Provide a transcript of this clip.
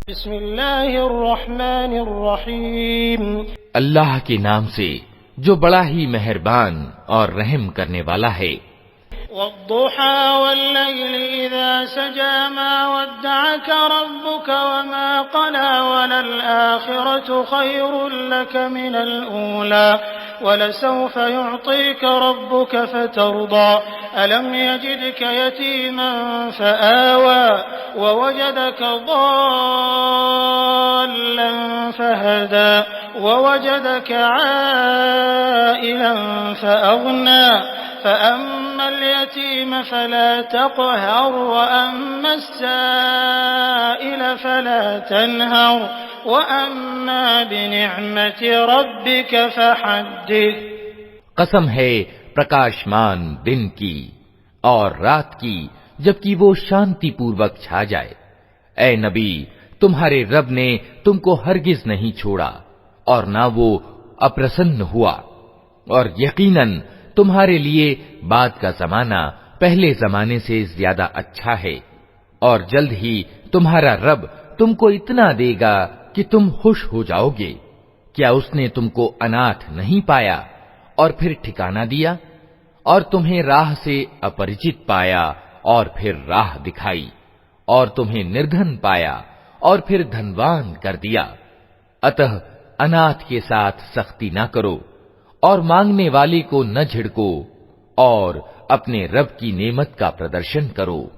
बिस्मिल्लाहिर्रहमानिर्रहीम। अल्लाह के नाम से जो बड़ा ही मेहरबान और रहम करने वाला है। वद्दुहा वल्लैलि इज़ा सजा मा वद्दअक रब्बुक वमा क़ला वलल आखिरतु खैरुल लक मिनल ऊला वलसौफ युअतीक रब्बुक फतर्दा अलम यजिदक यतीमन फआवा ववजदक ضالًا फहदा ववजदक आइलन फअग़ना فأما اليتيم فلا تقهر وأما السائل فلا تنهر وأما بنعمة ربك فحدث। कसम है प्रकाशमान दिन की और रात की जबकि वो शांति पूर्वक छा जाए। ऐ नबी, तुम्हारे रब ने तुमको हरगिज नहीं छोड़ा और ना वो अप्रसन्न हुआ, और यकीनन तुम्हारे लिए बाद का जमाना पहले जमाने से ज्यादा अच्छा है, और जल्द ही तुम्हारा रब तुमको इतना देगा कि तुम खुश हो जाओगे। क्या उसने तुमको अनाथ नहीं पाया और फिर ठिकाना दिया, और तुम्हें राह से अपरिचित पाया और फिर राह दिखाई, और तुम्हें निर्धन पाया और फिर धनवान कर दिया। अतः अनाथ के साथ सख्ती न करो और मांगने वाले को न झिड़को, और अपने रब की नेमत का प्रदर्शन करो।